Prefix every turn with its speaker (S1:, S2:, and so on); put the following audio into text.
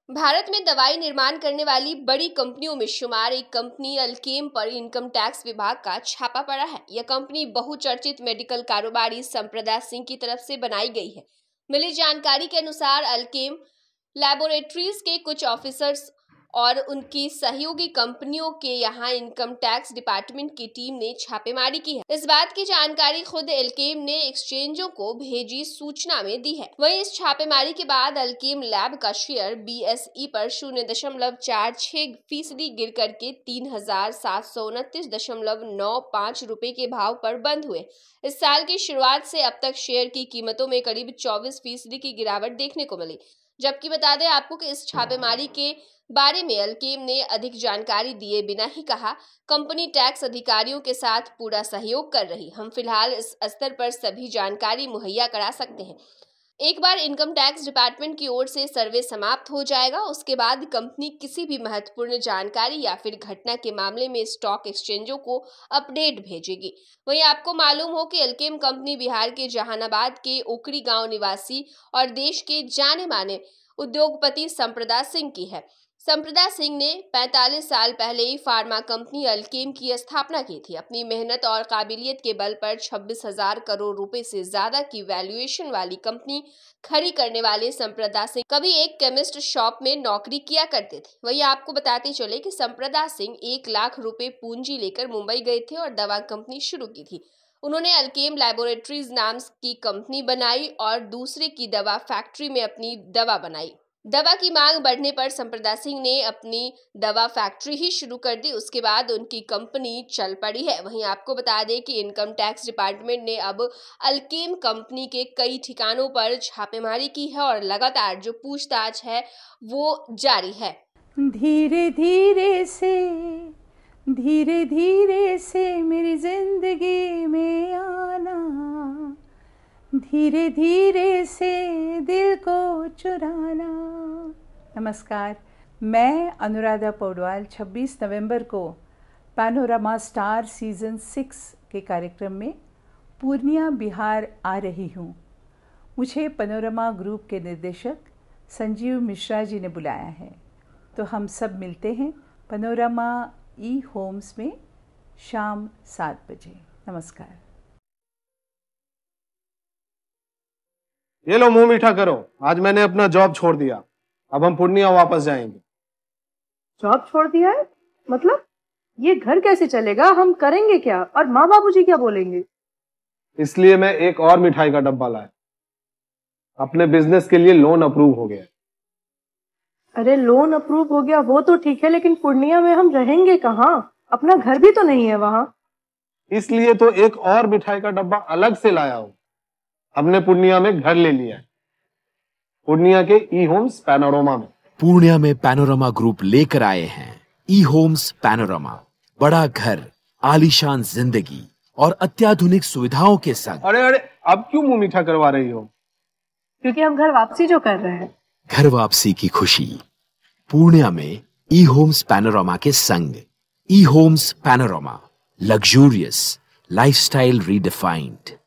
S1: भारत में दवाई निर्माण करने वाली बड़ी कंपनियों में शुमार एक कंपनी अल्केम पर इनकम टैक्स विभाग का छापा पड़ा है। यह कंपनी बहुचर्चित मेडिकल कारोबारी संप्रदा सिंह की तरफ से बनाई गई है। मिली जानकारी के अनुसार अल्केम लैबोरेटरीज के कुछ ऑफिसर्स और उनकी सहयोगी कंपनियों के यहां इनकम टैक्स डिपार्टमेंट की टीम ने छापेमारी की है। इस बात की जानकारी खुद अल्केम ने एक्सचेंजों को भेजी सूचना में दी है। वहीं इस छापेमारी के बाद अल्केम लैब का शेयर BSE पर 0.46% गिर करके 3,729.95 रुपए के भाव पर बंद हुए। इस साल की शुरुआत से अब तक शेयर की कीमतों में करीब 24% की गिरावट देखने को मिली। जबकि बता दें आपको कि इस छापेमारी के बारे में अल्केम ने अधिक जानकारी दिए बिना ही कहा, कंपनी टैक्स अधिकारियों के साथ पूरा सहयोग कर रही। हम फिलहाल इस स्तर पर सभी जानकारी मुहैया करा सकते हैं। एक बार इनकम टैक्स डिपार्टमेंट की ओर से सर्वे समाप्त हो जाएगा, उसके बाद कंपनी किसी भी महत्वपूर्ण जानकारी या फिर घटना के मामले में स्टॉक एक्सचेंजों को अपडेट भेजेगी। वहीं आपको मालूम हो कि अल्केम कंपनी बिहार के जहानाबाद के ओकरी गांव निवासी और देश के जाने माने उद्योगपति संप्रदा सिंह की है। संप्रदा सिंह ने 45 साल पहले ही फार्मा कंपनी अल्केम की स्थापना की थी। अपनी मेहनत और काबिलियत के बल पर 26,000 करोड़ रुपए से ज्यादा की वैल्यूएशन वाली कंपनी खड़ी करने वाले संप्रदा सिंह कभी एक केमिस्ट शॉप में नौकरी किया करते थे। वहीं आपको बताते चले कि संप्रदा सिंह 1 लाख रुपए पूंजी लेकर मुंबई गए थे और दवा कंपनी शुरू की थी। उन्होंने अल्केम लैबोरेटरीज नाम की कंपनी बनाई और दूसरे की दवा फैक्ट्री में अपनी दवा बनाई। दवा की मांग बढ़ने पर संप्रदा सिंह ने अपनी दवा फैक्ट्री ही शुरू कर दी। उसके बाद उनकी कंपनी चल पड़ी है। वहीं आपको बता दें कि इनकम टैक्स डिपार्टमेंट ने अब अल्केम कंपनी के कई ठिकानों पर छापेमारी की है और लगातार जो पूछताछ है वो जारी है।
S2: धीरे धीरे से मेरी जिंदगी में आना, धीरे धीरे से दिल को चुराना। नमस्कार, मैं अनुराधा पौडवाल 26 नवंबर को पैनोरमा स्टार सीजन 6 के कार्यक्रम में पूर्णिया बिहार आ रही हूँ। मुझे पैनोरमा ग्रुप के निर्देशक संजीव मिश्रा जी ने बुलाया है, तो हम सब मिलते हैं पैनोरमा होम्स में शाम 7 बजे। नमस्कार।
S3: ये लो मुंह मीठा करो, आज मैंने अपना जॉब छोड़ दिया। अब हम पूर्णिया वापस जाएंगे।
S4: जॉब छोड़ दिया है? मतलब ये घर कैसे चलेगा? हम करेंगे क्या? और माँ बाबूजी क्या बोलेंगे?
S3: इसलिए मैं एक और मिठाई का डब्बा लाया। अपने बिजनेस के लिए लोन अप्रूव हो गया।
S4: अरे लोन अप्रूव हो गया वो तो ठीक है, लेकिन पूर्णिया में हम रहेंगे कहाँ? अपना घर भी तो नहीं है वहाँ।
S3: इसलिए तो एक और मिठाई का डब्बा अलग से लाया हूँ। हमने पूर्णिया में घर ले लिया है, पूर्णिया के होम्स पैनोरमा में।
S5: पूर्णिया में पैनोरमा ग्रुप लेकर आए हैं होम्स पैनोरमा। बड़ा घर, आलीशान जिंदगी और अत्याधुनिक सुविधाओं के संग।
S3: अरे अब क्यों मुंह मीठा करवा रही हो?
S4: क्योंकि हम घर वापसी जो कर रहे हैं।
S5: घर वापसी की खुशी पूर्णिया में होम्स पैनोरमा के संग। Homes Panorama, luxurious lifestyle redefined.